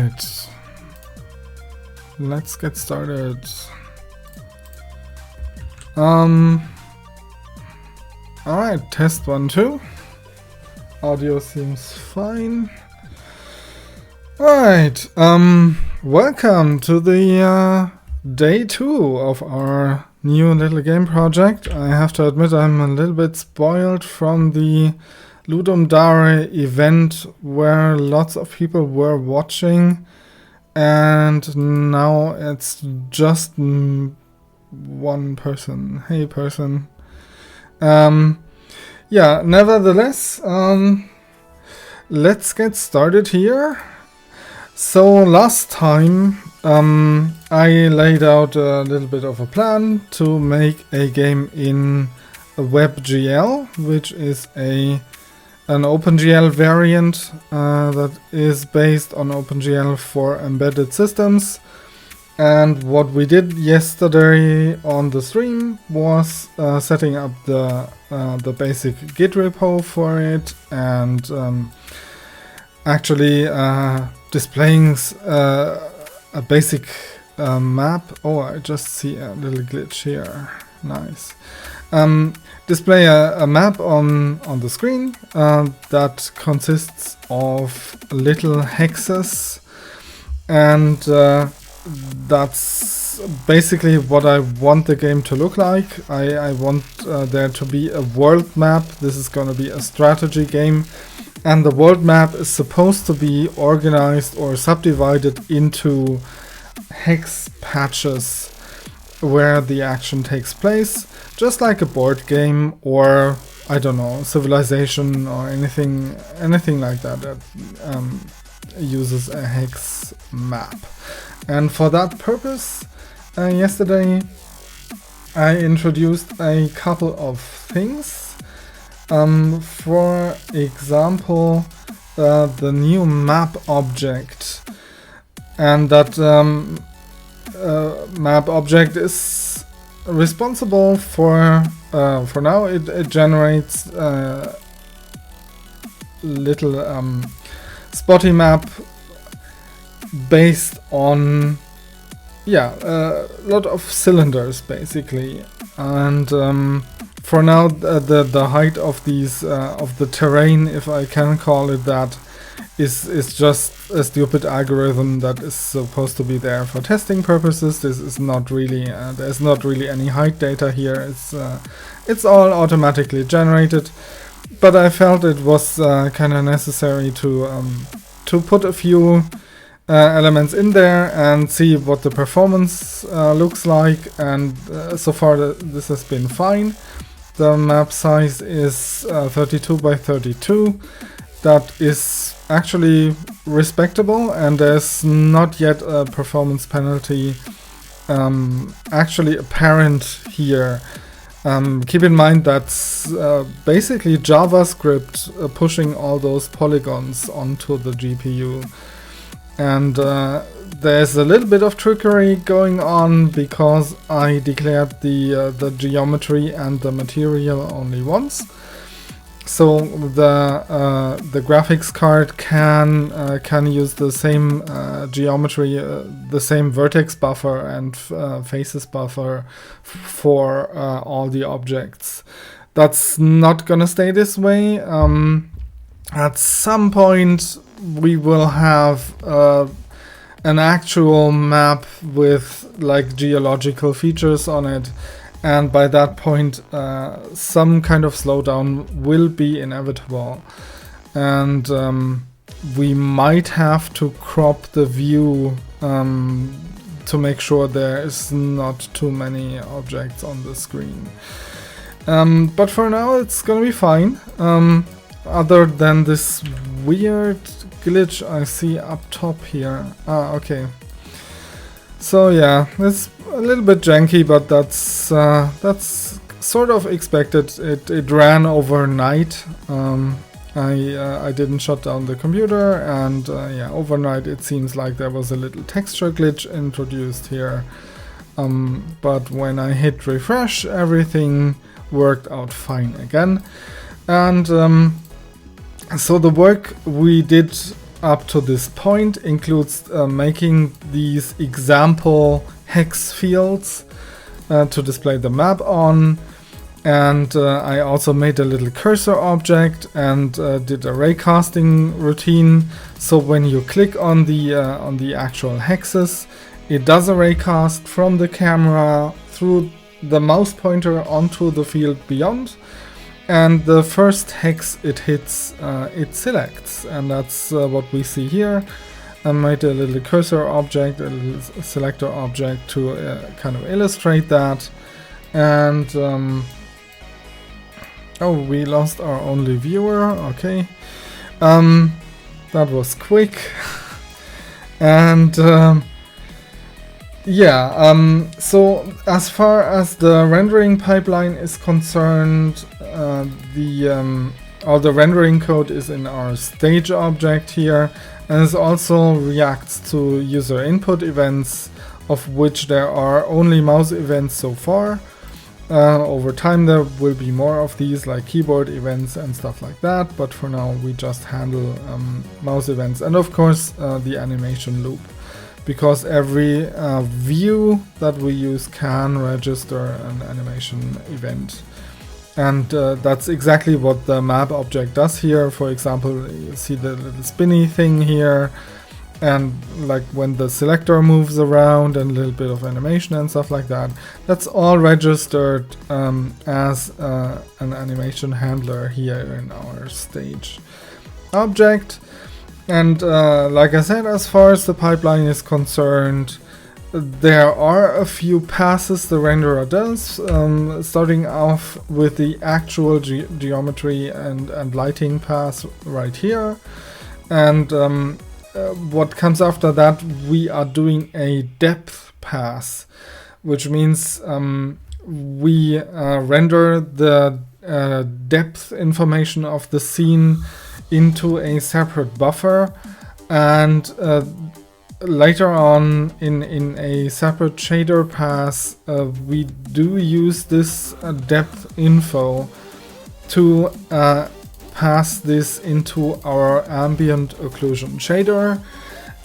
Alright, let's get started. Alright, test 1, 2. Audio seems fine. Alright, welcome to the day 2 of our new little game project. I have to admit I'm a little bit spoiled from the Ludum Dare event where lots of people were watching, and now it's just one person. Hey person. Yeah, nevertheless, let's get started here. So last time I laid out a little bit of a plan to make a game in WebGL, which is an OpenGL variant that is based on OpenGL for embedded systems. And what we did yesterday on the stream was setting up the basic Git repo for it, and actually displaying a basic map. Oh, I just see a little glitch here. Nice. Display a map on the screen that consists of little hexes, and that's basically what I want the game to look like. I want there to be a world map. This is going to be a strategy game, and the world map is supposed to be organized or subdivided into hex patches where the action takes place, just like a board game, or I don't know, Civilization or anything like that uses a hex map. And for that purpose, yesterday I introduced a couple of things. For example, the new map object, and that map object is responsible for now it generates little spotty map based on a lot of cylinders basically, and for now the height of these of the terrain, if I can call it that, is just a stupid algorithm that is supposed to be there for testing purposes. This is not really there's not really any height data here. It's all automatically generated, but I felt it was kind of necessary to put a few elements in there and see what the performance looks like, and so far this has been fine. The map size is 32 by 32. That is actually respectable, and there's not yet a performance penalty actually apparent here. Keep in mind that's basically JavaScript pushing all those polygons onto the GPU. And there's a little bit of trickery going on because I declared the geometry and the material only once. So the graphics card can use the same geometry, the same vertex buffer and faces buffer for all the objects. That's not gonna stay this way. At some point we will have an actual map with like geological features on it, and by that point some kind of slowdown will be inevitable, and we might have to crop the view to make sure there is not too many objects on the screen. But for now it's gonna be fine, other than this weird glitch I see up top here. Okay. So yeah, it's a little bit janky, but that's sort of expected. It ran overnight. I didn't shut down the computer, and overnight it seems like there was a little texture glitch introduced here. But when I hit refresh, everything worked out fine again. And so the work we did up to this point includes making these example hex fields to display the map on. And I also made a little cursor object and did a raycasting routine. So when you click on the actual hexes, it does a raycast from the camera through the mouse pointer onto the field beyond. And the first hex it hits, it selects. And that's what we see here. I made a little cursor object, a little selector object to kind of illustrate that. And oh, we lost our only viewer. Okay, that was quick. And yeah, so as far as the rendering pipeline is concerned, all the rendering code is in our stage object here, and it also reacts to user input events, of which there are only mouse events so far. Over time there will be more of these, like keyboard events and stuff like that, but for now we just handle mouse events, and of course the animation loop, because every view that we use can register an animation event. And that's exactly what the map object does here. For example, you see the little spinny thing here, and like when the selector moves around and a little bit of animation and stuff like that, that's all registered as an animation handler here in our stage object. And like I said, as far as the pipeline is concerned, there are a few passes the renderer does, starting off with the actual geometry and lighting pass right here. And what comes after that, we are doing a depth pass, which means we render the depth information of the scene into a separate buffer, and later on in a separate shader pass we do use this depth info to pass this into our ambient occlusion shader.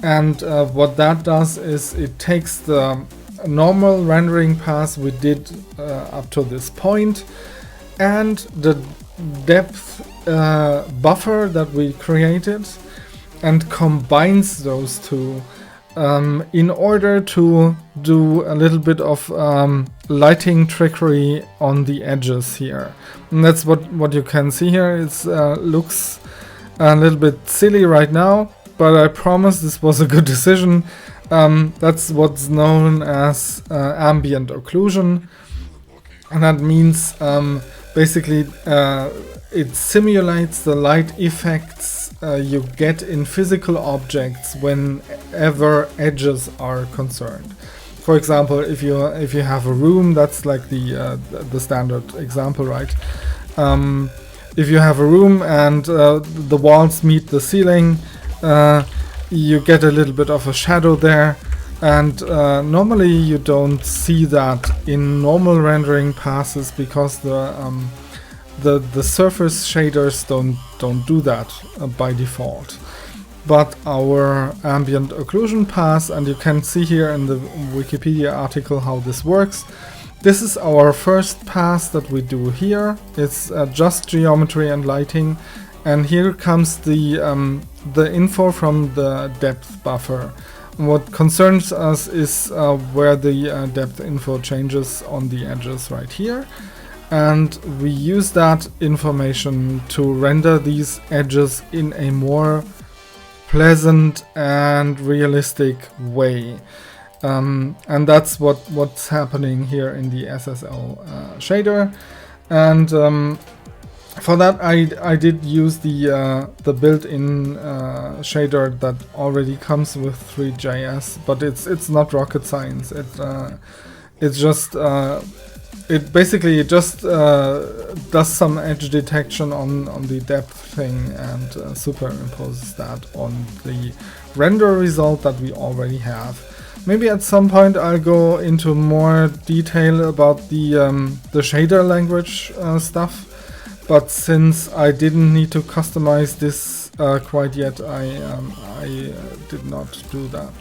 And what that does is it takes the normal rendering pass we did up to this point and the depth buffer that we created, and combines those two in order to do a little bit of lighting trickery on the edges here. And that's what you can see here. It looks a little bit silly right now, but I promise this was a good decision. That's what's known as ambient occlusion, and that means basically it simulates the light effects you get in physical objects whenever edges are concerned. For example, if you have a room, that's like the standard example, right? If you have a room and the walls meet the ceiling, you get a little bit of a shadow there, and normally you don't see that in normal rendering passes because the surface shaders don't do that by default. But our ambient occlusion pass, and you can see here in the Wikipedia article how this works. This is our first pass that we do here. It's just geometry and lighting, and here comes the info from the depth buffer. What concerns us is where the depth info changes on the edges right here. And we use that information to render these edges in a more pleasant and realistic way. And that's what's happening here in the SSL shader. And for that I did use the built-in shader that already comes with Three.js, but it's not rocket science. It's just it basically just does some edge detection on the depth thing and superimposes that on the render result that we already have. Maybe at some point I'll go into more detail about the shader language stuff, but since I didn't need to customize this quite yet. I did not do that.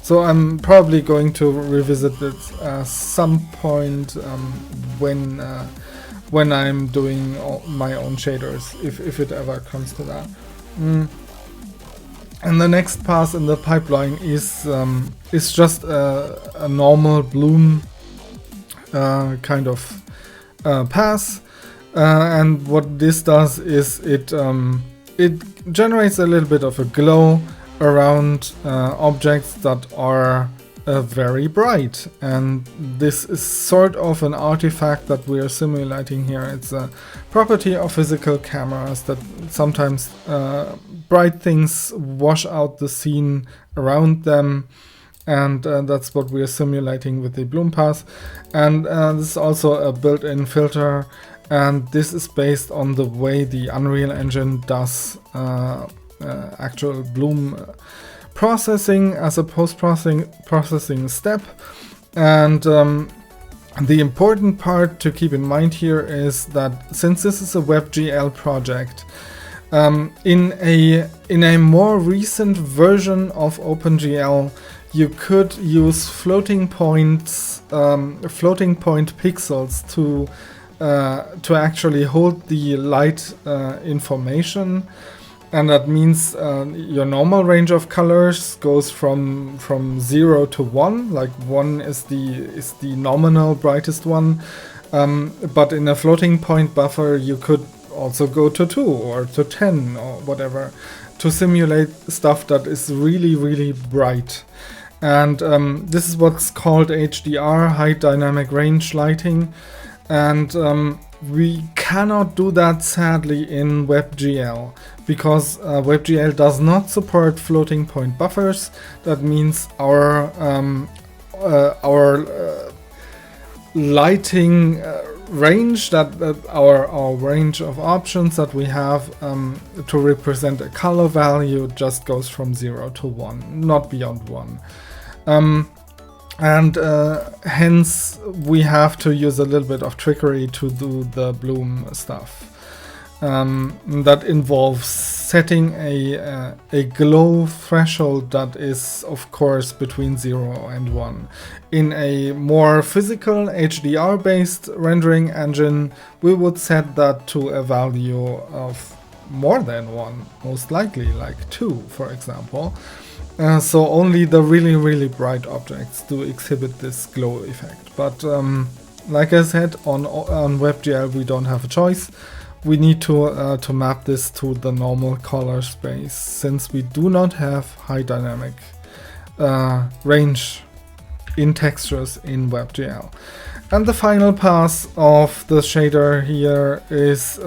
So I'm probably going to revisit it at some point when I'm doing my own shaders, if it ever comes to that. And the next pass in the pipeline is just a normal bloom kind of pass, and what this does is it generates a little bit of a glow around objects that are very bright, and this is sort of an artifact that we are simulating here. It's a property of physical cameras that sometimes bright things wash out the scene around them, and that's what we are simulating with the bloom path. And this is also a built-in filter, and this is based on the way the Unreal Engine does actual bloom processing as a post-processing step. And the important part to keep in mind here is that since this is a WebGL project, in a more recent version of OpenGL, you could use floating point pixels to actually hold the light information. And that means your normal range of colors goes from 0 to 1. Like 1 is the nominal brightest one. But in a floating point buffer, you could also go to 2 or to 10 or whatever to simulate stuff that is really, really bright. And this is what's called HDR, high dynamic range lighting. And we cannot do that, sadly, in WebGL, because WebGL does not support floating point buffers. That means our lighting range, our range of options that we have to represent a color value just goes from 0 to 1, not beyond 1. And hence we have to use a little bit of trickery to do the bloom stuff. That involves setting a glow threshold that is, of course, between 0 and 1. In a more physical HDR-based rendering engine, we would set that to a value of more than 1, most likely, like 2, for example. So only the really, really bright objects do exhibit this glow effect. But like I said, on WebGL we don't have a choice. We need to map this to the normal color space, since we do not have high dynamic range in textures in WebGL. And the final pass of the shader here is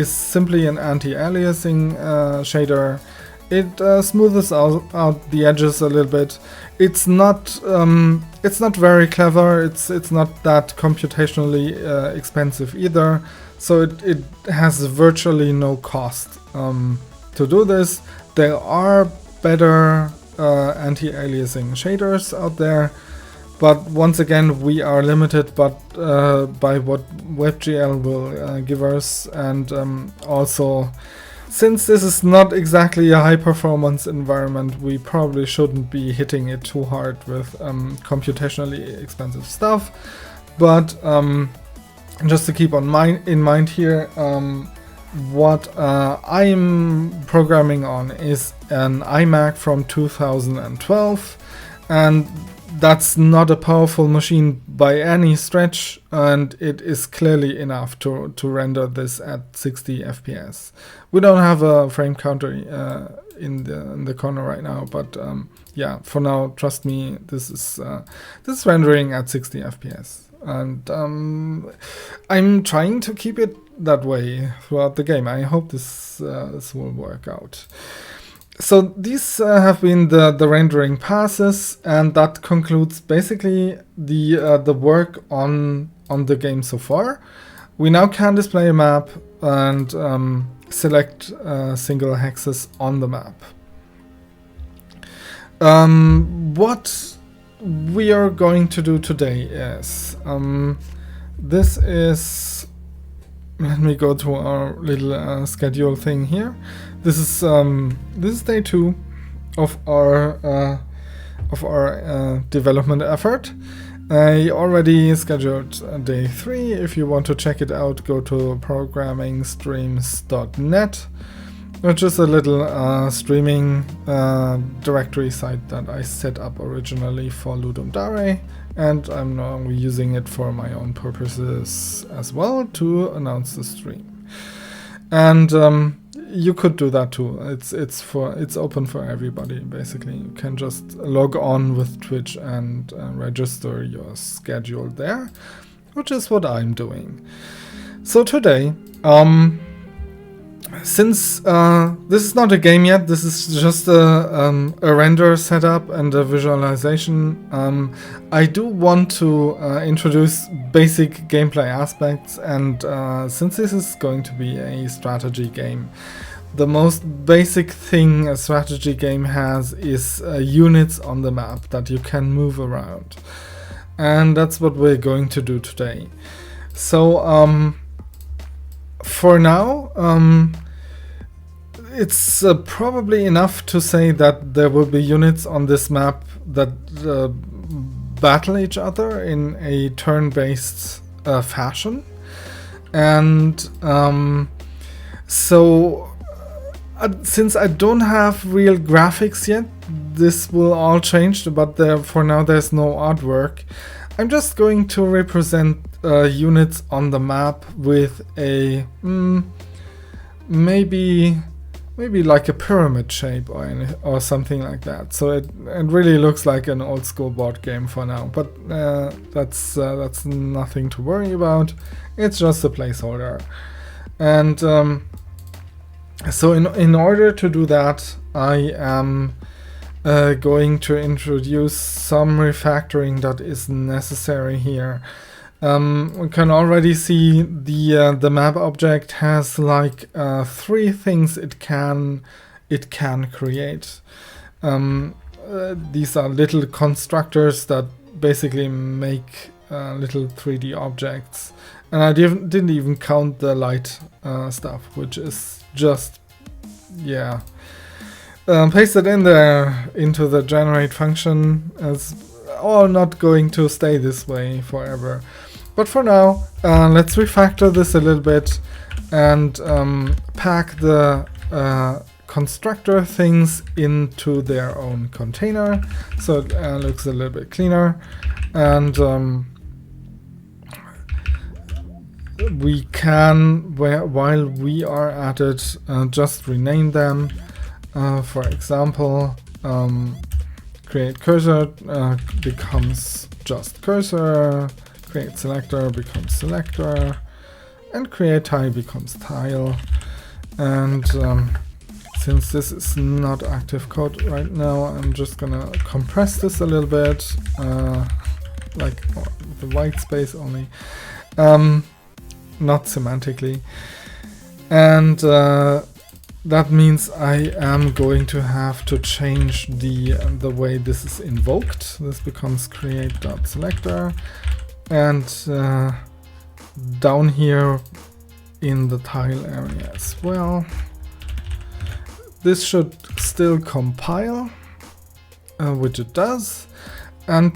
simply an anti-aliasing shader. It smoothes out the edges a little bit. It's not very clever. It's not that computationally expensive either. So it has virtually no cost to do this. There are better anti-aliasing shaders out there, but once again we are limited by what WebGL will give us, and also, since this is not exactly a high-performance environment, we probably shouldn't be hitting it too hard with computationally expensive stuff. But just to keep in mind here, what I'm programming on is an iMac from 2012, and that's not a powerful machine by any stretch, and it is clearly enough to render this at 60 FPS. We don't have a frame counter in the corner right now, but yeah, for now, trust me, this is rendering at 60 FPS, and I'm trying to keep it that way throughout the game. I hope this will work out. So these have been the rendering passes, and that concludes basically the work on the game so far. We now can display a map and select single hexes on the map. What we are going to do today is this is let me go to our little schedule thing here. This is day 2 of our development effort. I already scheduled day 3. If you want to check it out, go to programmingstreams.net, which is a little streaming directory site that I set up originally for Ludum Dare, and I'm now using it for my own purposes as well to announce the stream. And you could do that too. It's open for everybody. Basically, you can just log on with Twitch and register your schedule there, which is what I'm doing. So today, since this is not a game yet, this is just a render setup and a visualization, I do want to introduce basic gameplay aspects, and since this is going to be a strategy game, the most basic thing a strategy game has is units on the map that you can move around, and that's what we're going to do today. So for now, it's probably enough to say that there will be units on this map that battle each other in a turn-based fashion. And since I don't have real graphics yet, this will all change, but for now there's no artwork. I'm just going to represent units on the map with a maybe like a pyramid shape or something like that. So it really looks like an old school board game for now, but that's nothing to worry about. It's just a placeholder. And so in order to do that, I am going to introduce some refactoring that is necessary here. We can already see the map object has like 3 things it can create. These are little constructors that basically make little 3D objects, and I didn't even count the light stuff, which is just pasted in there into the generate function, as all not going to stay this way forever. But for now, let's refactor this a little bit and pack the constructor things into their own container, so it looks a little bit cleaner. And we can, while we are at it, just rename them. For example, create cursor becomes just cursor, create selector becomes selector, and create tile becomes tile. And since this is not active code right now, I'm just gonna compress this a little bit, like the white space only, not semantically. And that means I am going to have to change the way this is invoked. This becomes create.selector, and down here in the tile area as well. This should still compile, which it does. And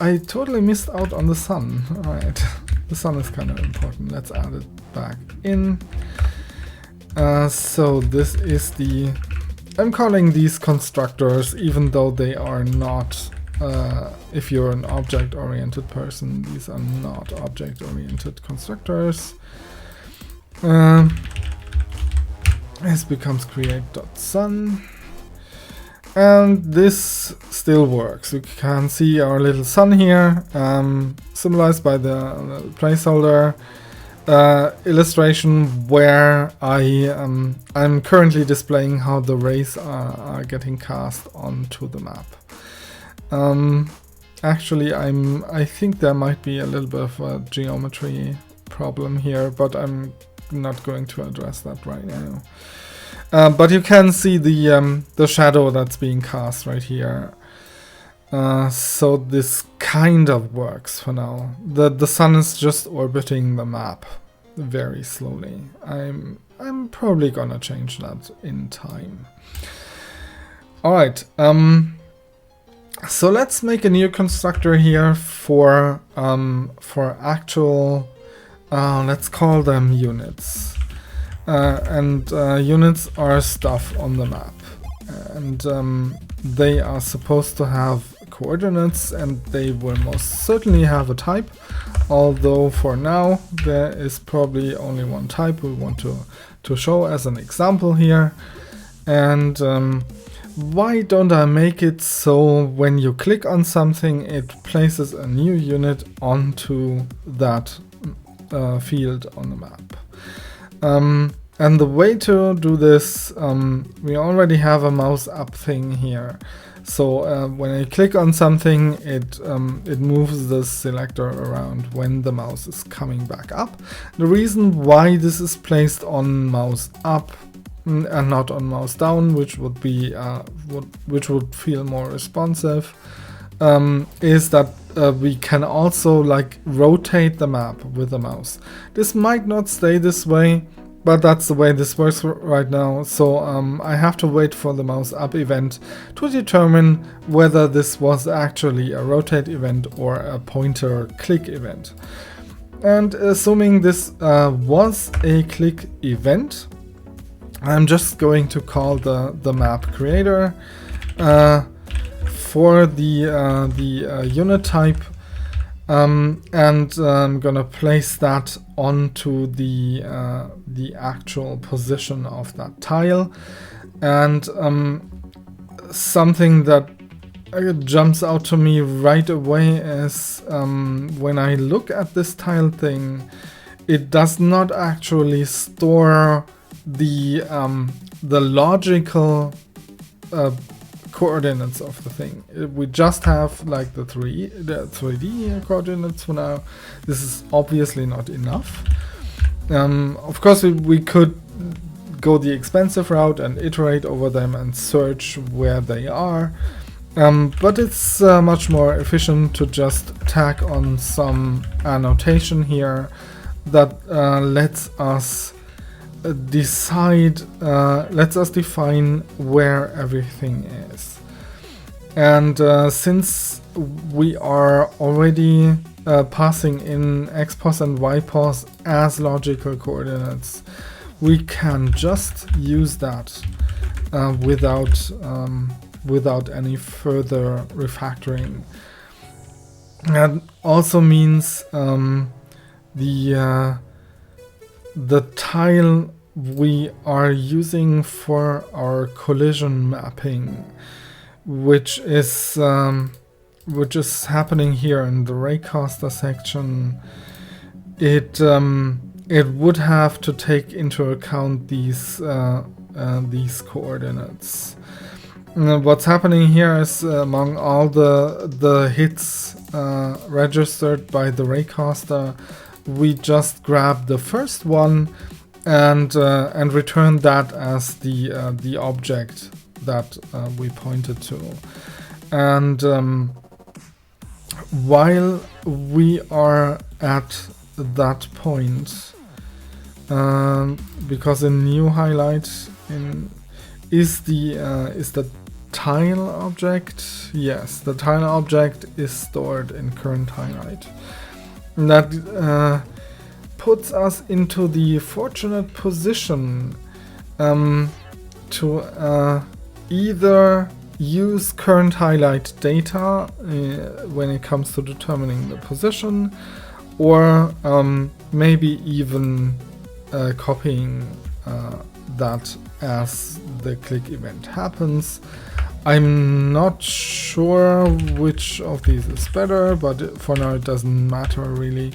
I totally missed out on the sun. Alright, the sun is kind of important. Let's add it back in. So this is I'm calling these constructors, even though they are not, if you're an object-oriented person, these are not object-oriented constructors. This becomes create.sun. And this still works. You can see our little sun here, symbolized by the placeholder illustration, where I'm currently displaying how the rays are getting cast onto the map. Actually, I think there might be a little bit of a geometry problem here, but I'm not going to address that right now. But you can see the shadow that's being cast right here. So this kind of works for now. The sun is just orbiting the map very slowly. I'm probably gonna change that in time. Alright, so let's make a new constructor here for actual, let's call them units. Units are stuff on the map, and they are supposed to have coordinates, and they will most certainly have a type, although for now there is probably only one type we want to show as an example here. And why don't I make it so when you click on something it places a new unit onto that field on the map. And the way to do this, we already have a mouse up thing here. So when I click on something, it moves the selector around when the mouse is coming back up. The reason why this is placed on mouse up and not on mouse down, which would be which would feel more responsive, is that we can also like rotate the map with the mouse. This might not stay this way, but that's the way this works right now. So I have to wait for the mouse up event to determine whether this was actually a rotate event or a pointer click event. And assuming this was a click event, I'm just going to call the map creator for the unit type, and I'm gonna place that onto the actual position of that tile. And something that jumps out to me right away is when I look at this tile thing, it does not actually store the logical coordinates of the thing. We just have like the 3D coordinates for now. This is obviously not enough. Of course we could go the expensive route and iterate over them and search where they are, but it's much more efficient to just tack on some annotation here that lets us define where everything is. And since we are already passing in xpos and ypos as logical coordinates, we can just use that without any further refactoring. That also means the tile we are using for our collision mapping, which is happening here in the raycaster section, it would have to take into account these coordinates. What's happening here is among all the hits registered by the raycaster, we just grab the first one and return that as the object that we pointed to. And while we are at that point, because a new highlight is the tile object. Yes, the tile object is stored in current highlight. That puts us into the fortunate position to either use current highlight data when it comes to determining the position, or maybe even copying that as the click event happens. I'm not sure which of these is better, but for now it doesn't matter really.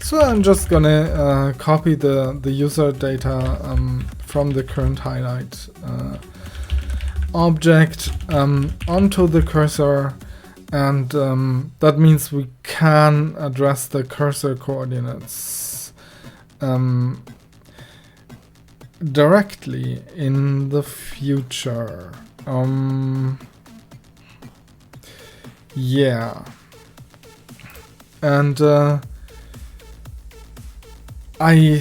So I'm just gonna copy the user data from the current highlight object onto the cursor, and that means we can address the cursor coordinates directly in the future. yeah, and I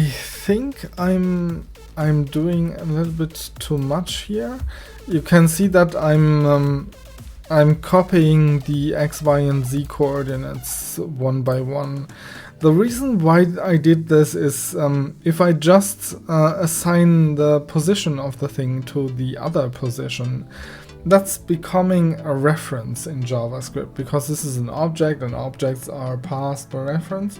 think I'm doing a little bit too much here. You can see that I'm copying the x, y, and z coordinates one by one. The reason why I did this is if I just assign the position of the thing to the other position, that's becoming a reference in JavaScript, because this is an object and objects are passed by reference.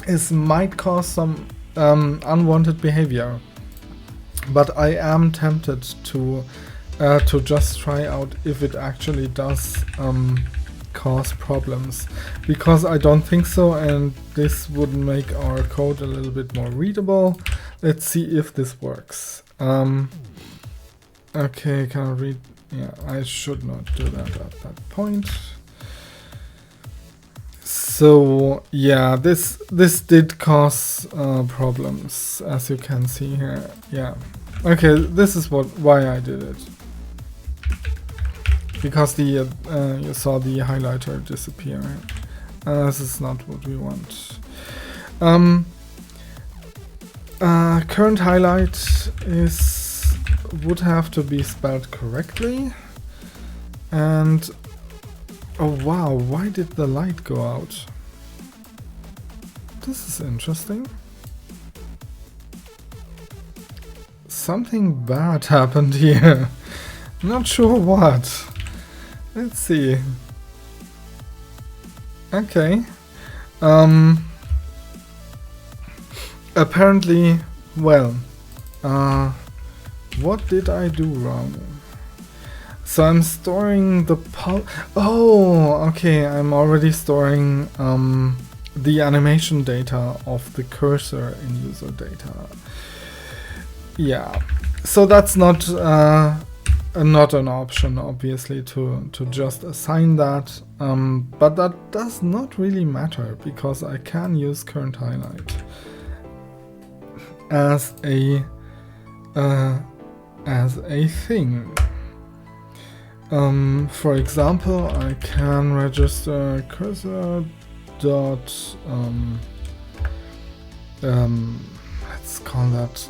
This might cause some unwanted behavior, but I am tempted to just try out if it actually does cause problems, because I don't think so, and this would make our code a little bit more readable. Let's see if this works. Okay, can I read? Yeah, I should not do that at that point. So yeah, this did cause problems, as you can see here. Yeah, okay, this is why I did it. Because the you saw the highlighter disappear. This is not what we want. Current highlight would have to be spelled correctly. And oh wow, why did the light go out? This is interesting. Something bad happened here. Not sure what. Let's see. Okay. Apparently, well, what did I do wrong? So I'm storing the oh, okay, I'm already storing the animation data of the cursor in user data. Yeah, so that's not an option, obviously, to just assign that, but that does not really matter, because I can use current highlight as a thing. For example, I can register cursor dot let's call that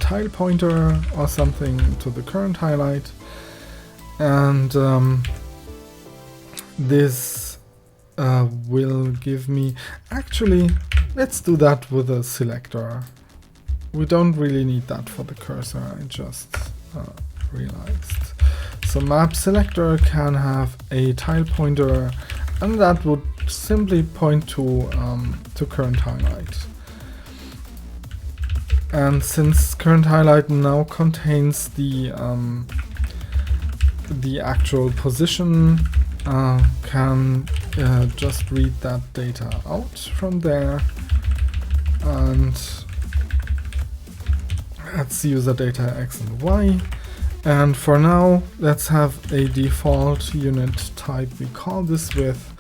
tile pointer or something to the current highlight, and this will give me, actually let's do that with a selector. We don't really need that for the cursor, I just realized. So map selector can have a tile pointer, and that would simply point to current highlight. And since current highlight now contains the actual position, can just read that data out from there, and let's use the data x and y. And for now, let's have a default unit type we call this with,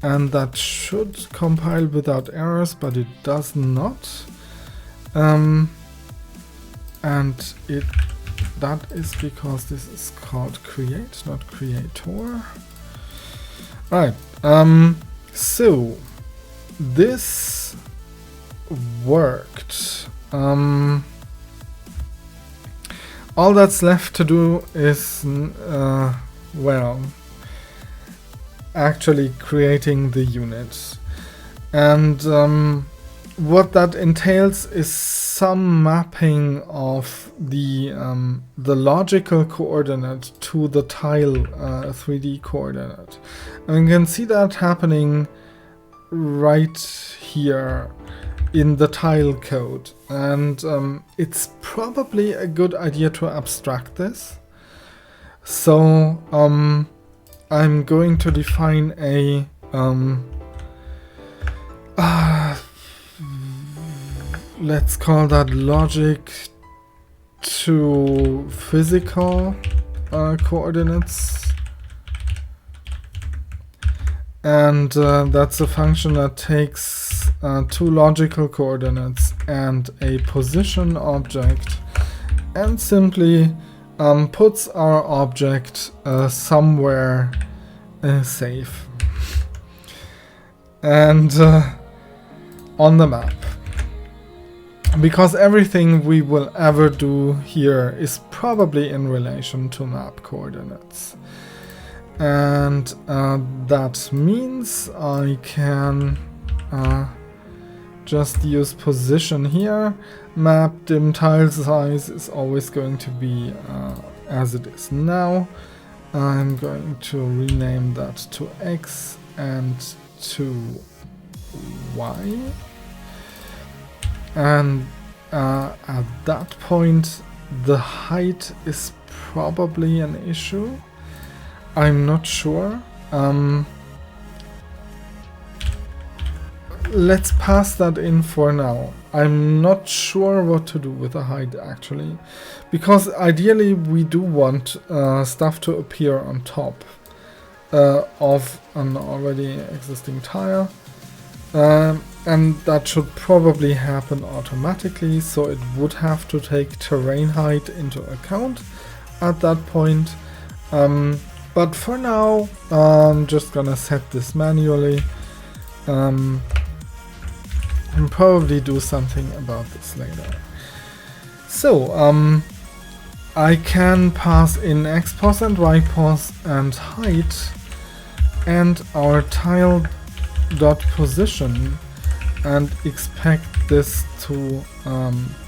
and that should compile without errors, but it does not. And that is because this is called create, not creator. Right. So this worked. All that's left to do is, well, actually creating the unit. And what that entails is some mapping of the logical coordinate to the tile 3D coordinate. And you can see that happening right here in the tile code, and it's probably a good idea to abstract this. So I'm going to define a let's call that logic to physical coordinates. And that's a function that takes two logical coordinates and a position object, and simply puts our object somewhere safe and on the map. Because everything we will ever do here is probably in relation to map coordinates. And that means I can just use position here. Map dim tile size is always going to be as it is now. I'm going to rename that to X and to Y. And at that point the height is probably an issue. I'm not sure. Let's pass that in for now. I'm not sure what to do with the height actually, because ideally we do want stuff to appear on top of an already existing tile, and that should probably happen automatically, so it would have to take terrain height into account at that point. But for now, I'm just gonna set this manually. And probably do something about this later. So, I can pass in xpos and ypos and height and our tile dot position and expect this to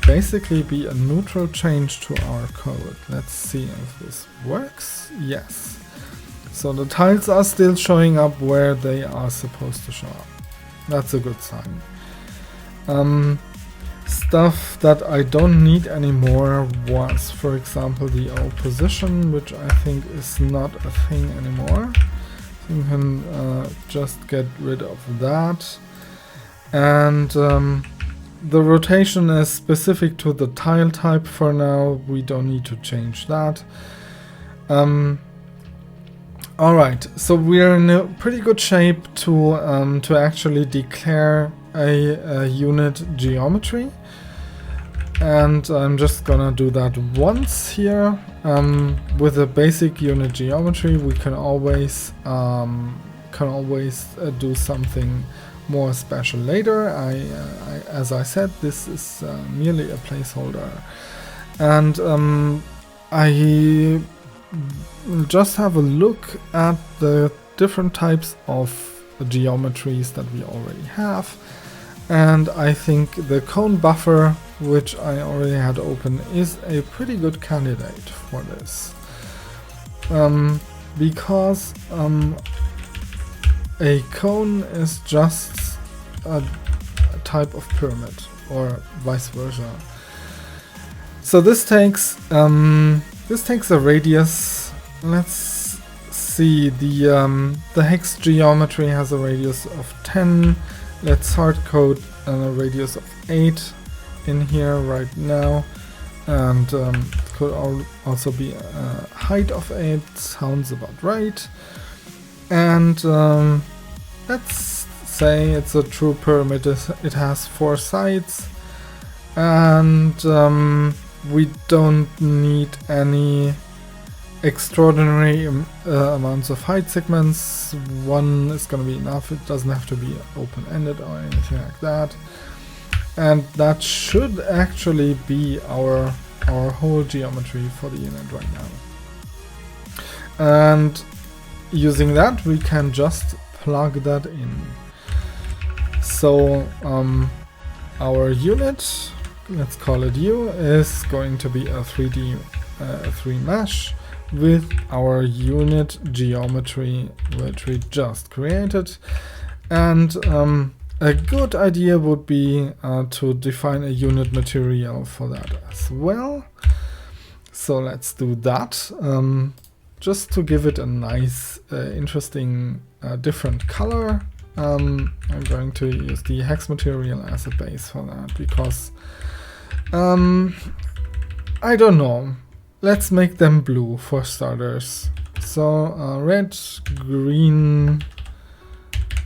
basically be a neutral change to our code. Let's see if this works. Yes. So the tiles are still showing up where they are supposed to show up. That's a good sign. Stuff that I don't need anymore was, for example, the O position, which I think is not a thing anymore. So you can just get rid of that. And the rotation is specific to the tile type for now. We don't need to change that. Alright, so we're in a pretty good shape to actually declare a unit geometry, and I'm just gonna do that once here. With a basic unit geometry we can always do something more special later. As I said, this is merely a placeholder, and I just have a look at the different types of geometries that we already have, and I think the cone buffer, which I already had open, is a pretty good candidate for this, because a cone is just a type of pyramid, or vice versa. So this takes a radius. Let's see, the hex geometry has a radius of 10. Let's hard code a radius of 8 in here right now, and it could also be a height of 8. Sounds about right. And let's say it's a true pyramid. It has 4 sides, and we don't need any extraordinary amounts of height segments. 1 is going to be enough. It doesn't have to be open-ended or anything like that. And that should actually be our whole geometry for the unit right now. And using that we can just plug that in. So our unit, let's call it U, is going to be a 3D 3 mesh with our unit geometry, which we just created. And a good idea would be to define a unit material for that as well. So let's do that, just to give it a nice, interesting, different color. I'm going to use the hex material as a base for that, because I don't know. Let's make them blue for starters. So red, green,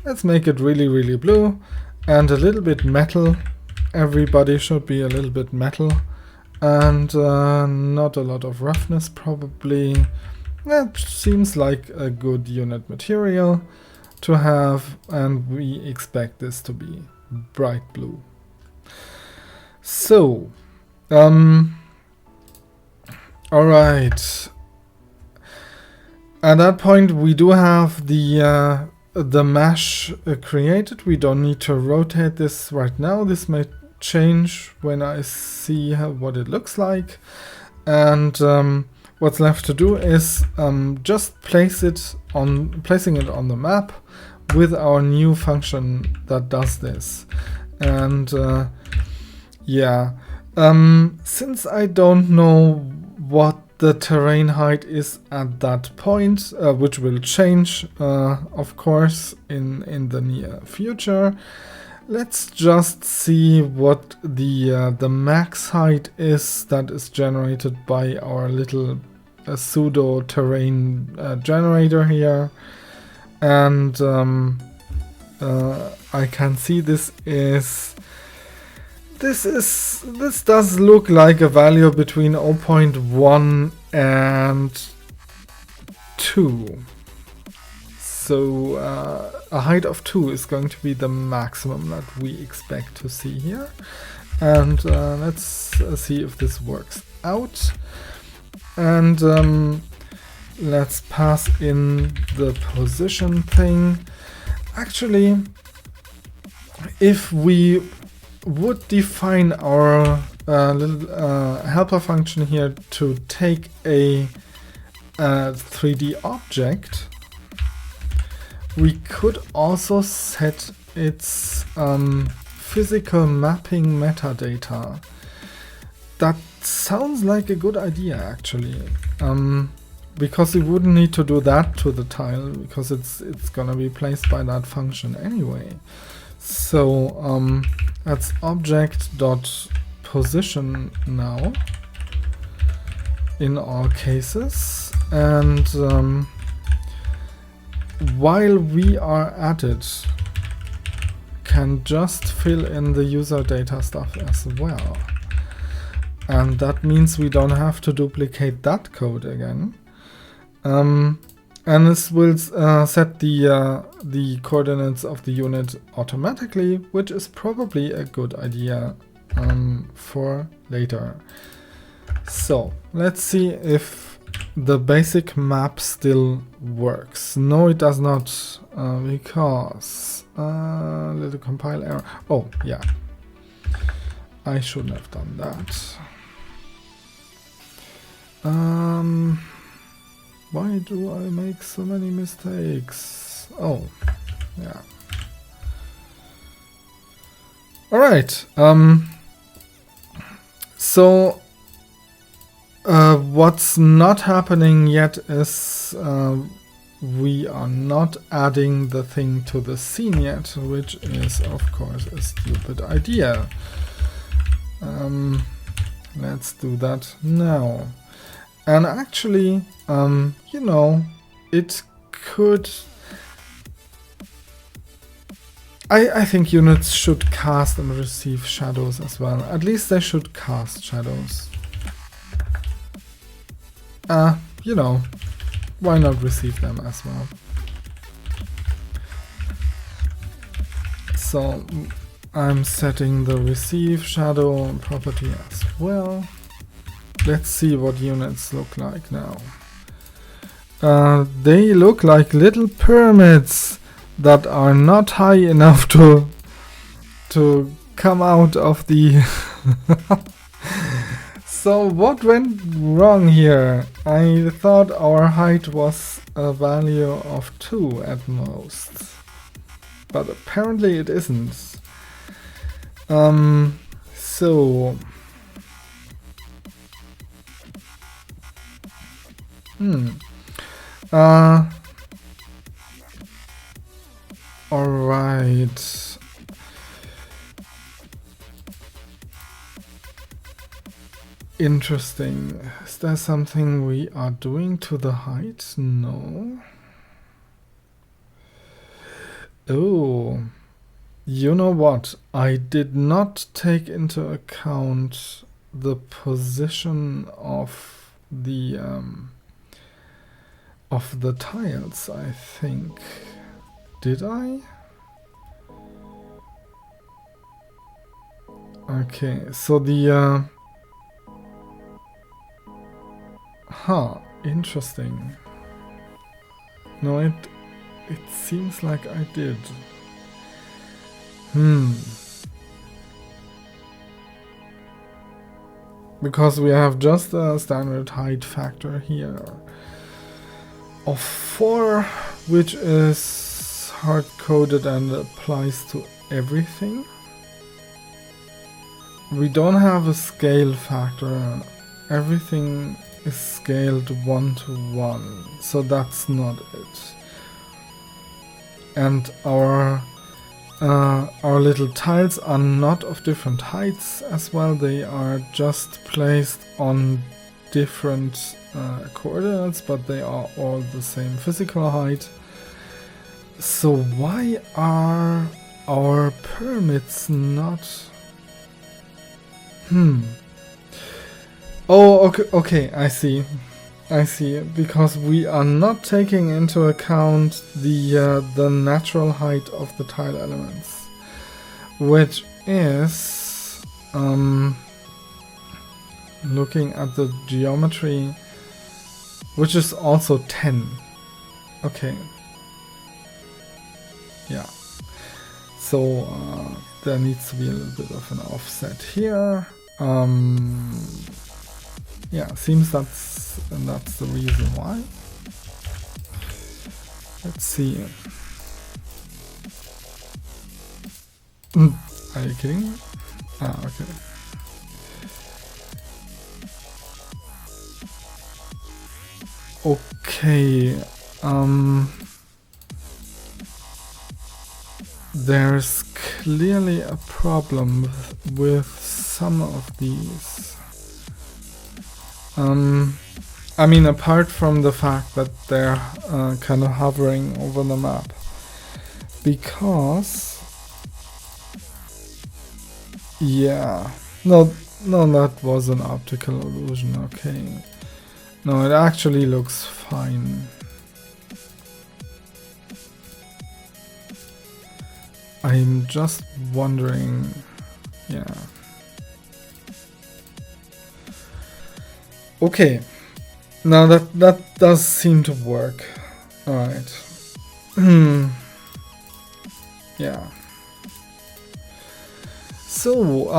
let's make it really, really blue, and a little bit metal. Everybody should be a little bit metal. and not a lot of roughness probably. That seems like a good unit material to have, and we expect this to be bright blue. So, alright. At that point we do have the mesh created. We don't need to rotate this right now. This may change when I see what it looks like. And what's left to do is just placing it on the map with our new function that does this. And yeah, since I don't know what the terrain height is at that point, which will change of course in the near future, let's just see what the max height is that is generated by our little pseudo terrain generator here. And I can see this does look like a value between 0.1 and 2. So a height of 2 is going to be the maximum that we expect to see here. And let's see if this works out. And let's pass in the position thing. Actually, if we would define our little helper function here to take a 3D object, we could also set its physical mapping metadata. That sounds like a good idea actually, because we wouldn't need to do that to the tile because it's gonna be placed by that function anyway. So that's object.position now in all cases, and while we are at it, can just fill in the user data stuff as well. And that means we don't have to duplicate that code again. And this will set the coordinates of the unit automatically, which is probably a good idea for later. So let's see if the basic map still works. No, it does not, because little compile error. Oh yeah, I shouldn't have done that. Why do I make so many mistakes? Oh, yeah. Alright, so what's not happening yet is we are not adding the thing to the scene yet, which is of course a stupid idea. Let's do that now. And actually, you know, it could... I think units should cast and receive shadows as well. At least they should cast shadows. You know, why not receive them as well? So I'm setting the receive shadow property as well. Let's see what units look like now. They look like little pyramids that are not high enough to come out of the... So what went wrong here? I thought our height was a value of 2 at most, but apparently it isn't. So... Alright. Interesting. Is there something we are doing to the height? No. Oh. You know what? I did not take into account the position of the tiles, I think. Did I? Okay, so the interesting. No, it seems like I did. Because we have just a standard height factor here of 4, which is hard-coded and applies to everything. We don't have a scale factor. Everything is scaled 1 to 1, so that's not it. And our little tiles are not of different heights as well. They are just placed on different coordinates, but they are all the same physical height. So why are our pyramids not... Oh, okay, I see, because we are not taking into account the natural height of the tile elements, which is, looking at the geometry, which is also 10. Okay. Yeah. So there needs to be a little bit of an offset here. Yeah, seems that's the reason why. Let's see. Are you kidding me? Okay. Okay. There's clearly a problem with some of these. I mean, apart from the fact that they're kind of hovering over the map, because yeah, no, that was an optical illusion. Okay, no, it actually looks fine. I'm just wondering, yeah. Okay, now that does seem to work. Alright. Yeah. So,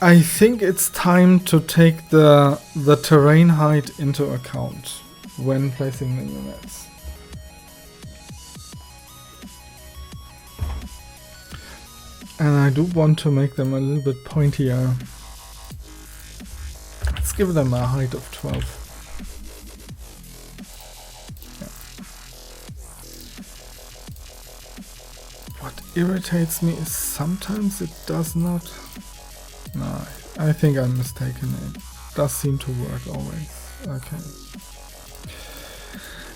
I think it's time to take the terrain height into account when placing the units. And I do want to make them a little bit pointier. Let's give them a height of 12. Yeah. What irritates me is sometimes it does not. No, I think I'm mistaken. It does seem to work always. Okay.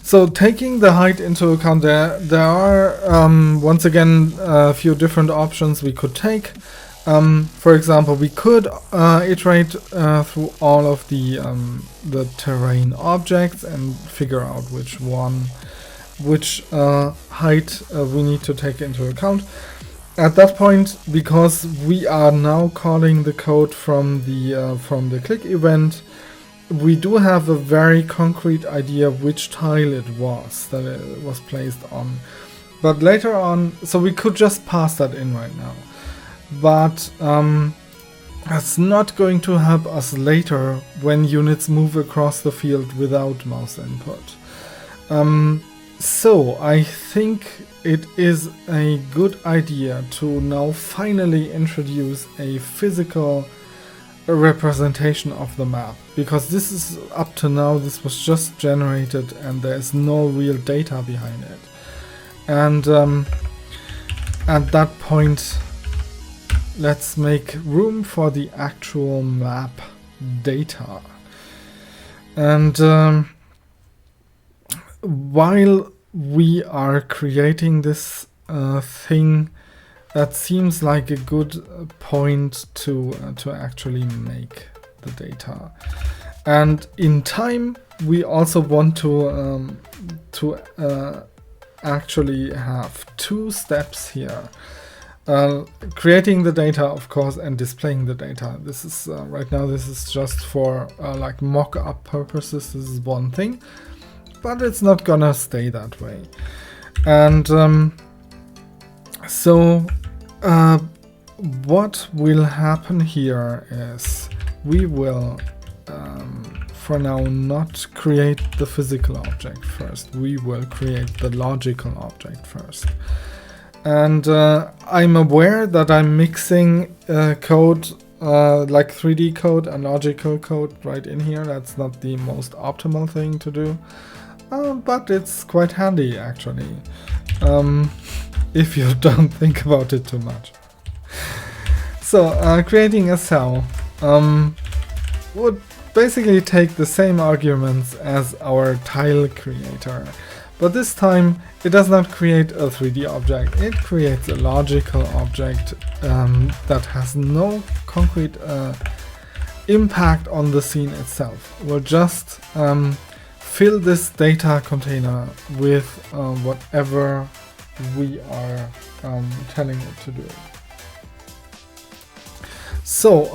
So taking the height into account, there are once again a few different options we could take. For example, we could iterate through all of the terrain objects and figure out which height we need to take into account. At that point, because we are now calling the code from the click event, we do have a very concrete idea which tile it was that it was placed on. But later on, so we could just pass that in right now. But that's not going to help us later when units move across the field without mouse input. So I think it is a good idea to now finally introduce a physical representation of the map, because this is up to now, this was just generated and there's no real data behind it. And at that point, let's make room for the actual map data. And while we are creating this thing, that seems like a good point to actually make the data. And in time, we also want to actually have two steps here. Creating the data, of course, and displaying the data. This is right now, this is just for like mock-up purposes. This is one thing, but it's not gonna stay that way. And so what will happen here is we will for now not create the physical object first. We will create the logical object first. And I'm aware that I'm mixing code like 3D code and logical code right in here. That's not the most optimal thing to do, but it's quite handy actually, if you don't think about it too much. So creating a cell would basically take the same arguments as our tile creator. But this time, it does not create a 3D object, it creates a logical object that has no concrete impact on the scene itself. We'll just fill this data container with whatever we are telling it to do. So,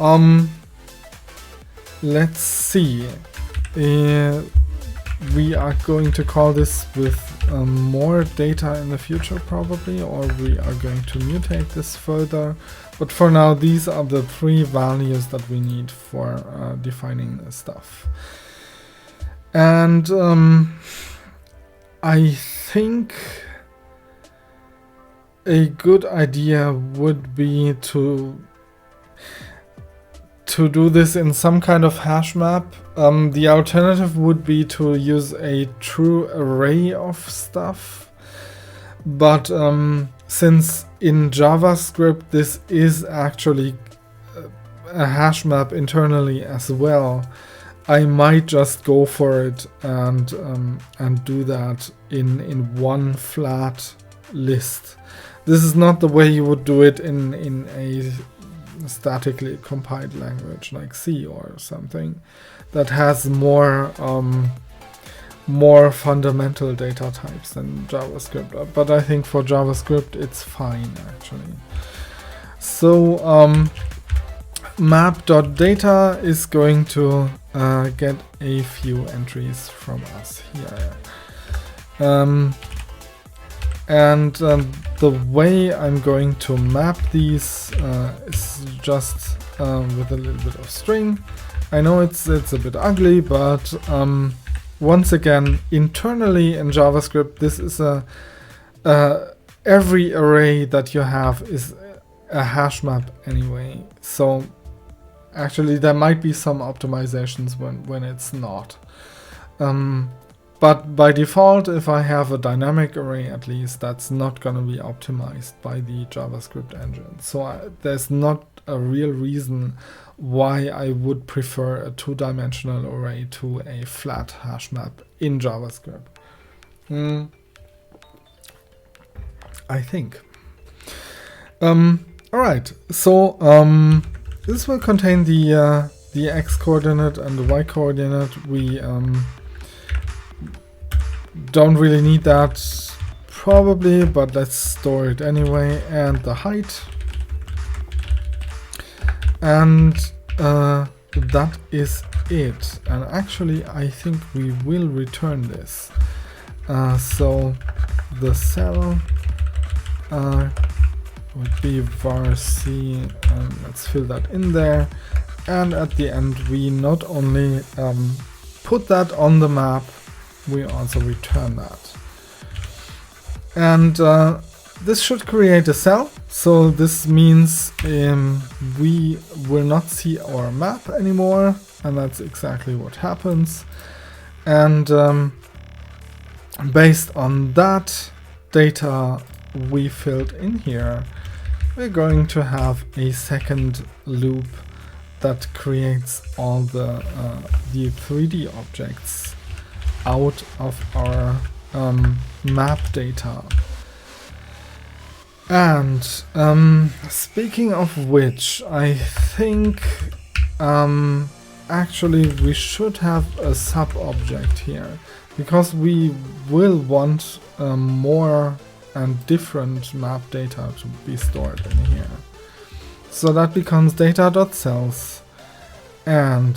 let's see. We are going to call this with more data in the future probably, or we are going to mutate this further. But for now, these are the three values that we need for defining the stuff. And I think a good idea would be to do this in some kind of hash map. The alternative would be to use a true array of stuff. But since in JavaScript this is actually a hash map internally as well, I might just go for it and do that in one flat list. This is not the way you would do it in a statically compiled language like C or something that has more fundamental data types than JavaScript. But I think for JavaScript it's fine actually. So map.data is going to get a few entries from us here. And the way I'm going to map these is just with a little bit of string. I know it's a bit ugly, but once again, internally in JavaScript, this is every array that you have is a hash map anyway. So actually, there might be some optimizations when it's not. But by default, if I have a dynamic array, at least, that's not going to be optimized by the JavaScript engine. So there's not a real reason why I would prefer a two-dimensional array to a flat hash map in JavaScript. I think. Alright, so this will contain the x-coordinate and the y-coordinate. We don't really need that probably, but let's store it anyway, and the height. And that is it. And actually I think we will return this. So the cell would be var_c, and let's fill that in there. And at the end we not only put that on the map, we also return that. And this should create a cell. So this means we will not see our map anymore, and that's exactly what happens. And based on that data we filled in here, we're going to have a second loop that creates all the 3D objects out of our map data. And speaking of which, I think actually we should have a sub-object here, because we will want more and different map data to be stored in here. So that becomes data.cells, and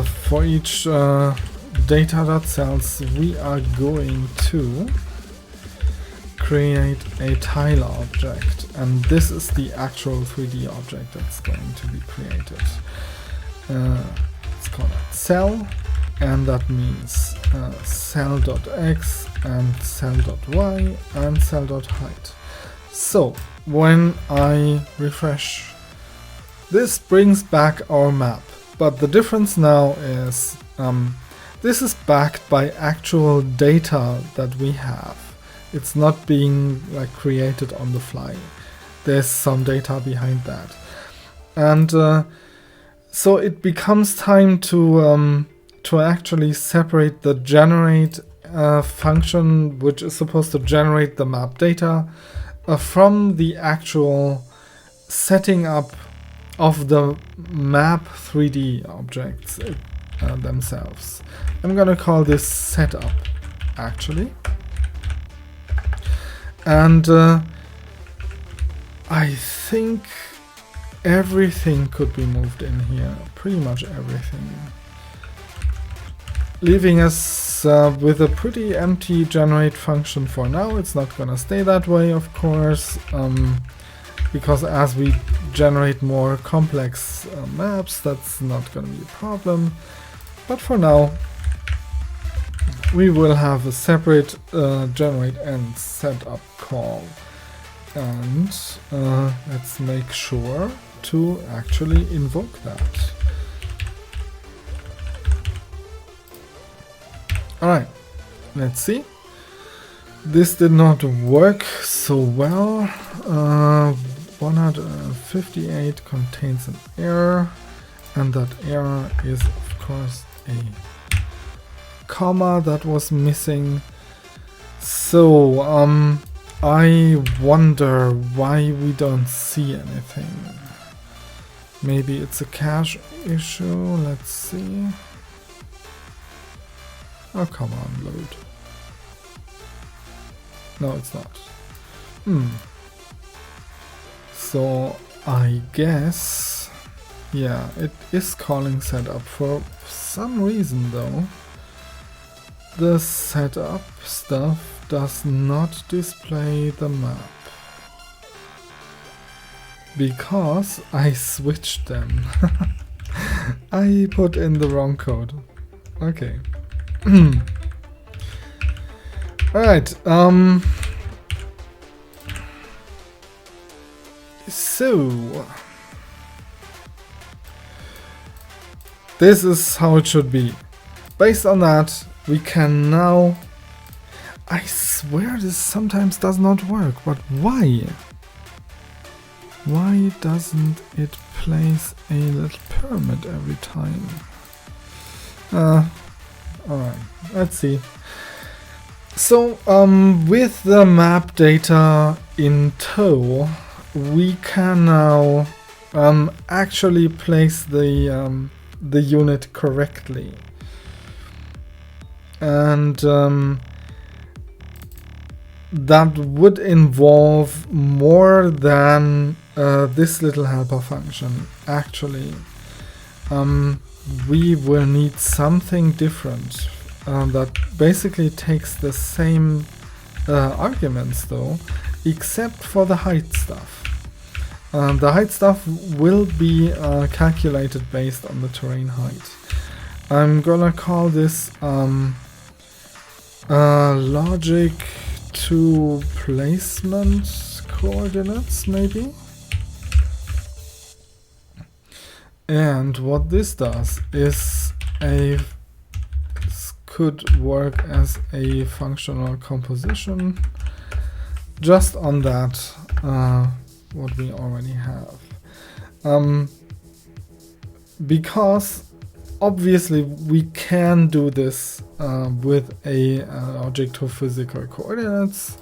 for each data.cells we are going to create a tile object, and this is the actual 3D object that's going to be created. Let's call it cell, and that means cell.x and cell.y and cell.height. So when I refresh, this brings back our map, but the difference now is this is backed by actual data that we have. It's not being like created on the fly. There's some data behind that, and so it becomes time to actually separate the generate function, which is supposed to generate the map data, from the actual setting up of the map 3D objects themselves. I'm gonna call this setup actually, and I think everything could be moved in here, pretty much everything, leaving us with a pretty empty generate function for now. It's not gonna stay that way, of course, because as we generate more complex maps, that's not gonna be a problem. But for now, we will have a separate generate and setup call, and let's make sure to actually invoke that. Alright, let's see. This did not work so well. 158 contains an error, and that error is of course a comma that was missing. So I wonder why we don't see anything. Maybe it's a cache issue. Let's see. Oh, come on, load. No, it's not. So I guess, yeah, it is calling setup. For some reason though, the setup stuff does not display the map, because I switched them. I put in the wrong code. Okay. Alright, so this is how it should be. Based on that, we can now... I swear this sometimes does not work, but why? Why doesn't it place a little pyramid every time? Alright, let's see. So, with the map data in tow, we can now actually place the unit correctly. And that would involve more than this little helper function. Actually, we will need something different that basically takes the same arguments though, except for the height stuff. The height stuff will be calculated based on the terrain height. I'm gonna call this logic to placement coordinates, maybe. And what this does is could work as a functional composition just on that what we already have, because obviously we can do this with a logic to physical coordinates.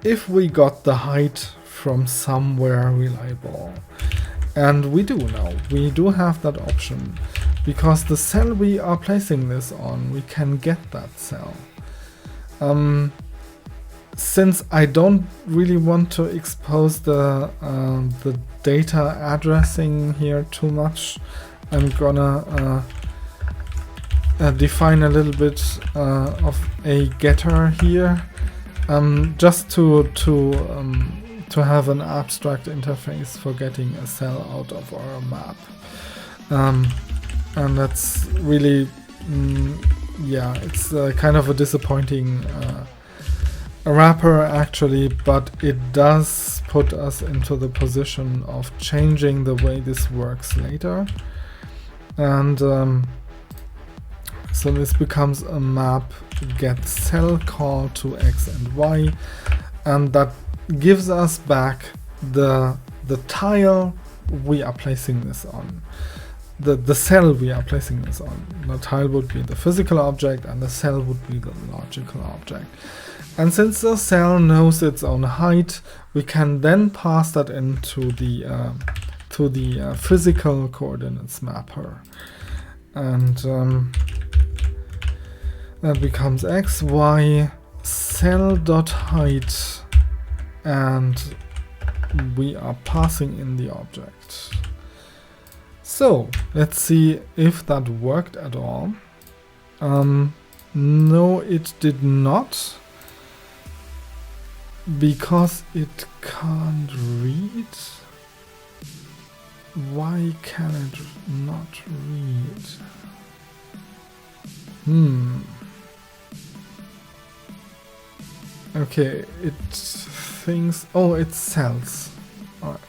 If we got the height from somewhere reliable. And we do now. We do have that option. Because the cell we are placing this on, we can get that cell. Since I don't really want to expose the data addressing here too much, I'm gonna define a little bit of a getter here, just to have an abstract interface for getting a cell out of our map. And that's really, yeah, it's kind of a disappointing wrapper actually, but it does put us into the position of changing the way this works later. And so this becomes a map get cell call to x and y, and that gives us back the tile we are placing this on. The cell we are placing this on. The tile would be the physical object and the cell would be the logical object. And since the cell knows its own height, we can then pass that into the physical coordinates mapper. And that becomes x, y, cell.height, and we are passing in the object. So let's see if that worked at all. No, it did not, because it can't read. Why can it not read? Okay, it thinks, oh, it's cells. Alright.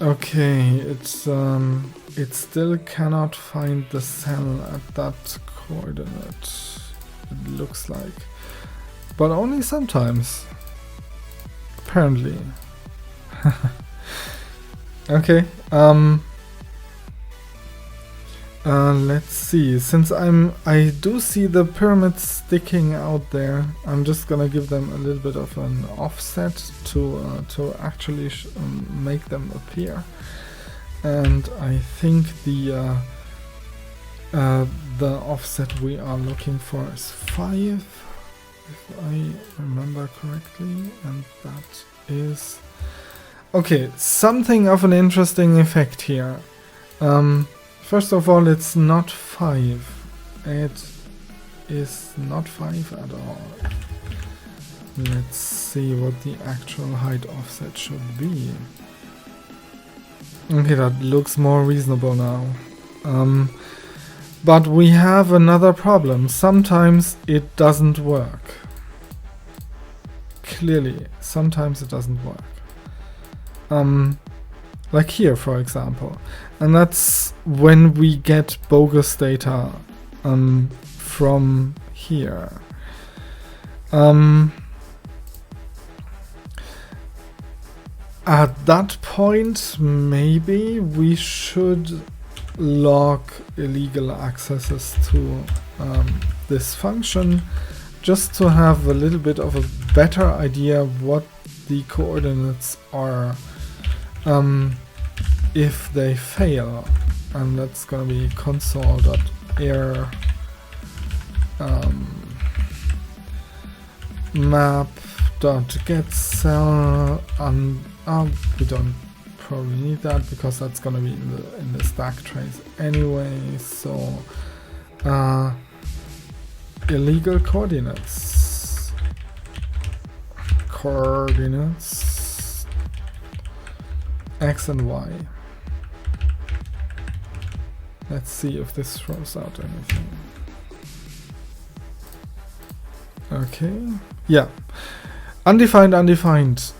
Okay, it still cannot find the cell at that coordinate, it looks like. But only sometimes. Apparently. Okay, let's see. Since I do see the pyramids sticking out there, I'm just gonna give them a little bit of an offset to actually make them appear. And I think the offset we are looking for is 5, if I remember correctly, and that is okay. Something of an interesting effect here. First of all, it's not 5. It is not 5 at all. Let's see what the actual height offset should be. Okay, that looks more reasonable now. But we have another problem. Sometimes it doesn't work. Clearly, sometimes it doesn't work. Like here, for example. And that's when we get bogus data from here. At that point, maybe we should log illegal accesses to this function, just to have a little bit of a better idea what the coordinates are if they fail. And that's gonna be console.error map.getCell. We don't probably need that because that's gonna be in the stack trace anyway. So illegal coordinates x and y. Let's see if this throws out anything. Okay, yeah, undefined.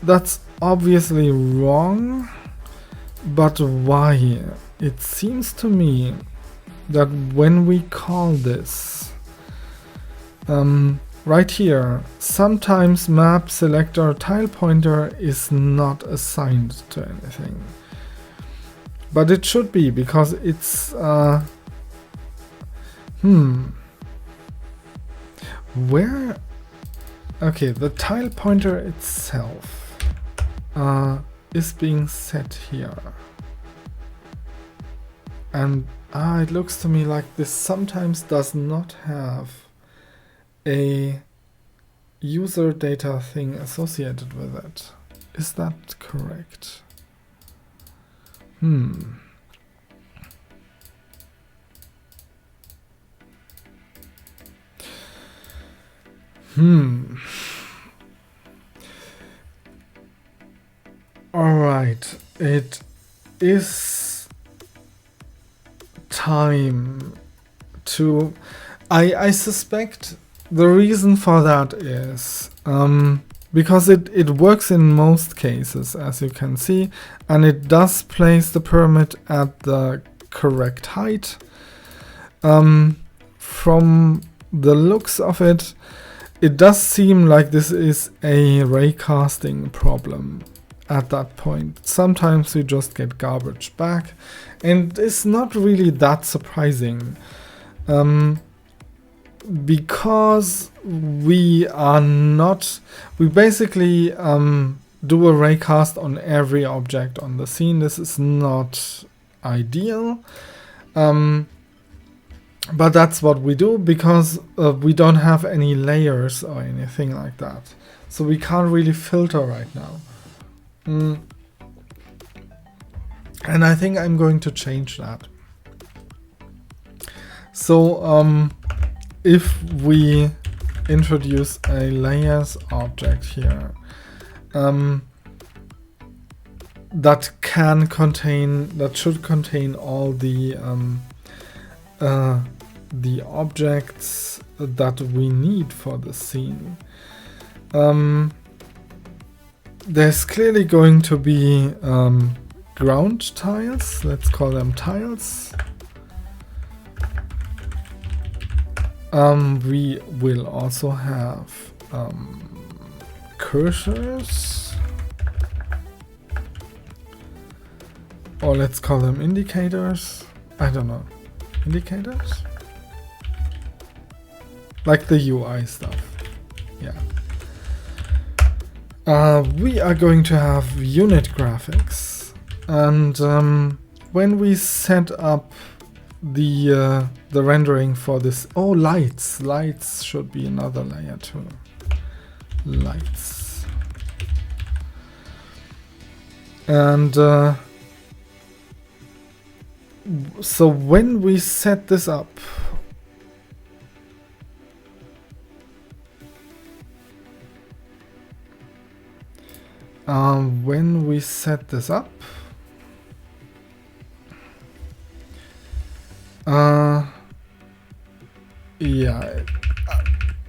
That's obviously wrong, but why? It seems to me that when we call this, right here, sometimes map selector tile pointer is not assigned to anything. But it should be, because it's where? Okay, the tile pointer itself is being set here. And it looks to me like this sometimes does not have a user data thing associated with it. Is that correct? Alright, it is time to... I suspect the reason for that is because it works in most cases, as you can see, and it does place the pyramid at the correct height. From the looks of it, it does seem like this is a raycasting problem at that point. Sometimes we just get garbage back, and it's not really that surprising. Because we basically do a raycast on every object on the scene. This is not ideal, but that's what we do because we don't have any layers or anything like that, so we can't really filter right now. And I think I'm going to change that. So if we introduce a layers object here, that should contain all the objects that we need for the scene. There's clearly going to be ground tiles. Let's call them tiles. We will also have cursors, or let's call them indicators. I don't know, indicators? Like the UI stuff, yeah. We are going to have unit graphics, and when we set up the rendering for this, lights should be another layer too. Lights. And so when we set this up,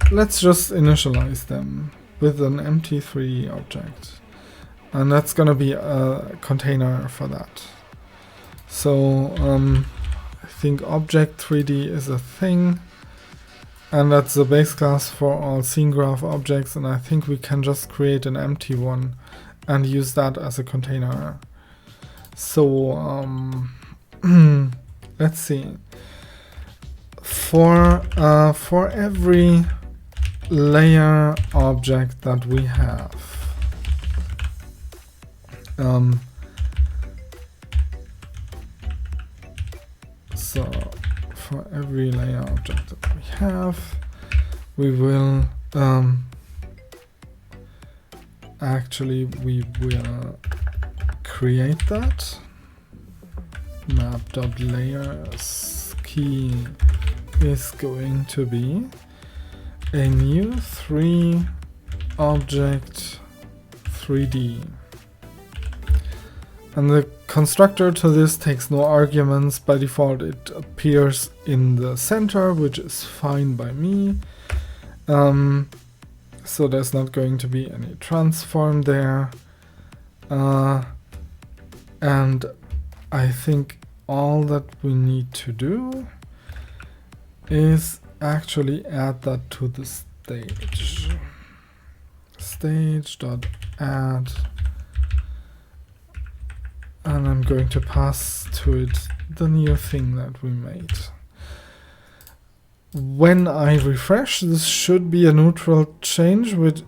let's just initialize them with an empty 3D object, and that's gonna be a container for that. So I think object 3D is a thing, and that's the base class for all scene graph objects, and I think we can just create an empty one and use that as a container. So let's see. For every layer object that we have, so for every layer object that we have, we will we will create that map.layers key is going to be a new 3 object 3D, and the constructor to this takes no arguments. By default it appears in the center, which is fine by me. So there's not going to be any transform there, and I think all that we need to do is actually add that to this stage.add, and I'm going to pass to it the new thing that we made. When I refresh, this should be a neutral change, which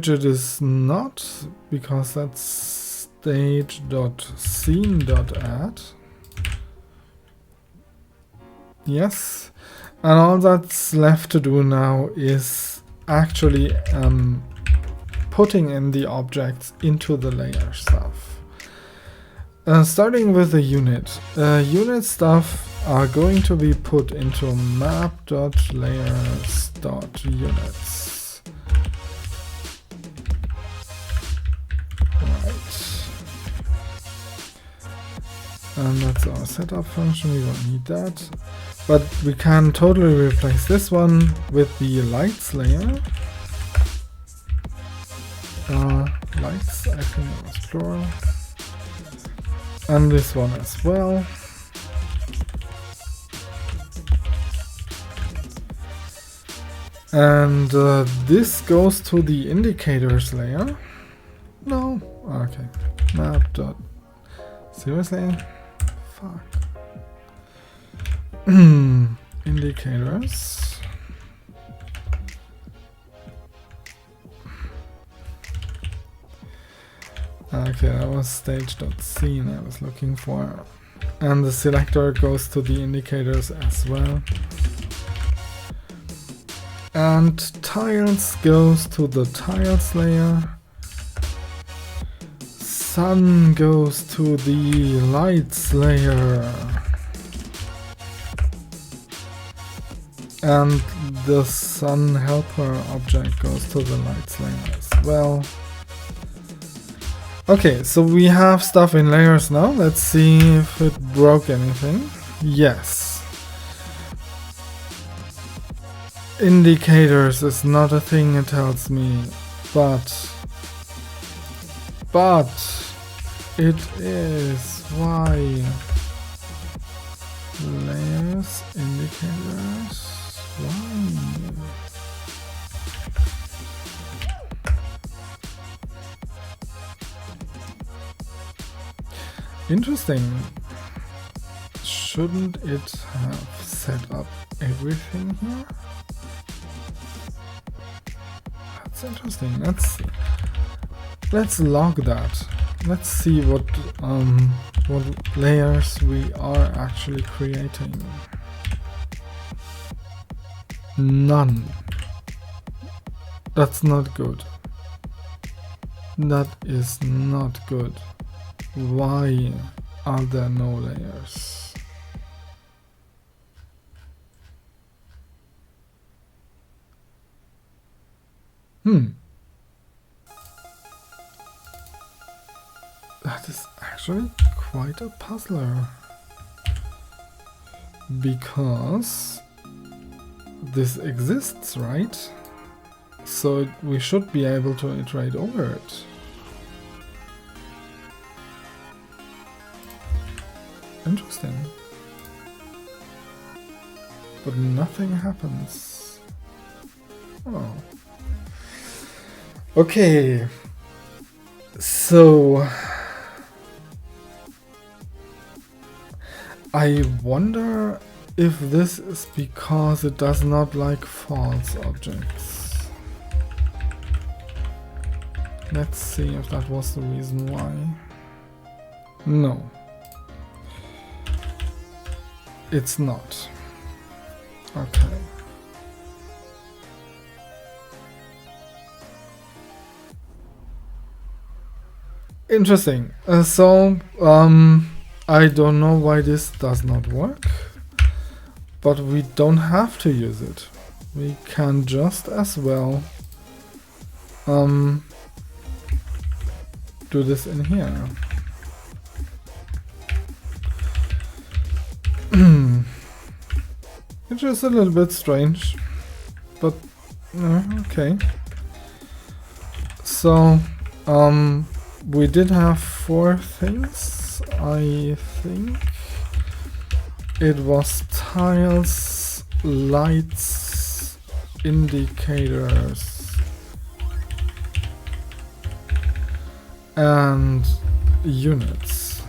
it is not, because that's stage.scene.add. Yes, and all that's left to do now is actually putting in the objects into the layer stuff. Starting with the unit. Unit stuff are going to be put into map.layers.units. Right. And that's our setup function, we don't need that. But we can totally replace this one with the lights layer. Lights, I think it was plural. And this one as well. And this goes to the indicators layer. No? Okay. Map. Seriously? Fuck. Indicators. Okay, that was stage.scene I was looking for. And the selector goes to the indicators as well. And tiles goes to the tiles layer. Sun goes to the lights layer. And the sun helper object goes to the lights layer as well. Okay, so we have stuff in layers now. Let's see if it broke anything. Yes. Indicators is not a thing, it tells me, but it is. Why? Layers, indicators, why? Interesting. Shouldn't it have set up everything here? That's interesting. Let's log that. Let's see what layers we are actually creating. None. That's not good. That is not good. Why are there no layers? That is actually quite a puzzler. Because this exists, right? So we should be able to iterate over it. Interesting. But nothing happens. Oh. Okay. So I wonder if this is because it does not like false objects. Let's see if that was the reason why. No. It's not. Okay. Interesting. I don't know why this does not work, but we don't have to use it. We can just as well do this in here. Which is a little bit strange, but okay. So we did have 4 things, I think. It was tiles, lights, indicators and units,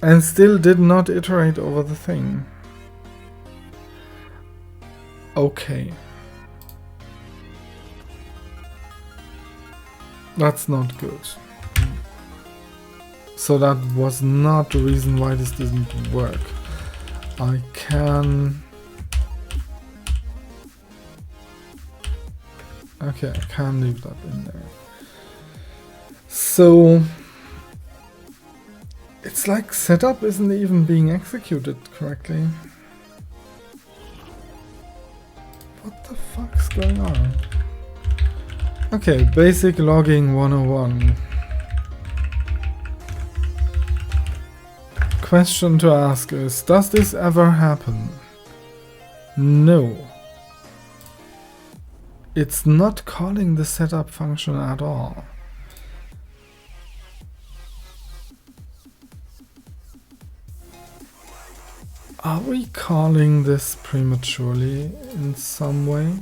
and still did not iterate over the thing. Okay. That's not good. So that was not the reason why this didn't work. I can... Okay, I can leave that in there. So... It's like setup isn't even being executed correctly. What the fuck's going on? Okay, basic logging 101. Question to ask is, does this ever happen? No. It's not calling the setup function at all. Are we calling this prematurely in some way?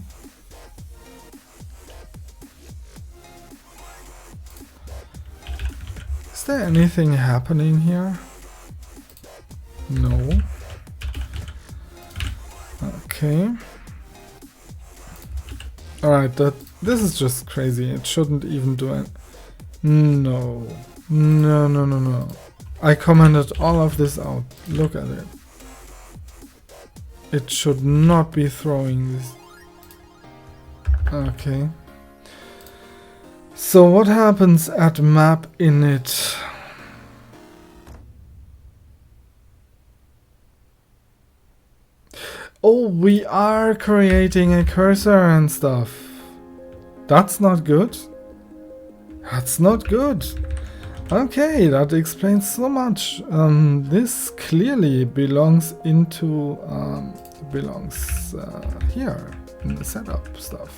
Is there anything happening here? No. Okay. Alright, this is just crazy. It shouldn't even do it. No. No, no, no, no. I commented all of this out. Look at it. It should not be throwing this. Okay. So what happens at map init? Oh, we are creating a cursor and stuff. That's not good. That's not good. Okay, that explains so much. This clearly belongs into here in the setup stuff.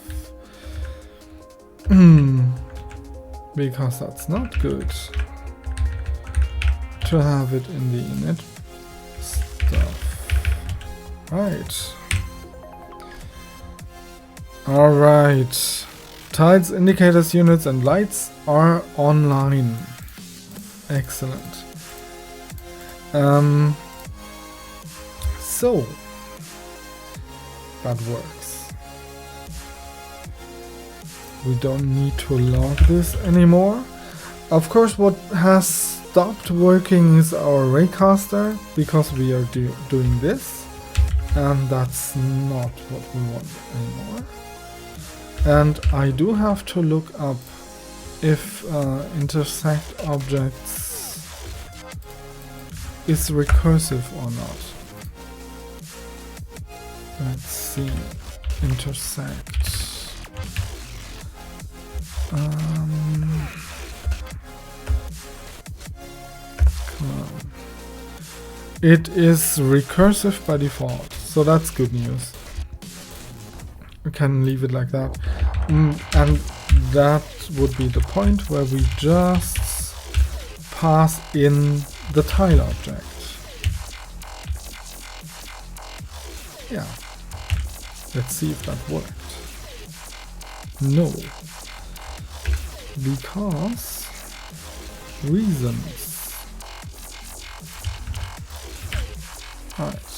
Because that's not good to have it in the init stuff. Right. Alright. Tiles, indicators, units and lights are online. Excellent. So that works. We don't need to log this anymore. Of course, what has stopped working is our raycaster because we are doing this, and that's not what we want anymore. And I do have to look up if intersect objects is recursive or not. Let's see. Intersect. Come on. It is recursive by default, so that's good news. We can leave it like that. And that would be the point where we just pass in the tile object. Yeah. Let's see if that worked. No. Because reasons. Alright.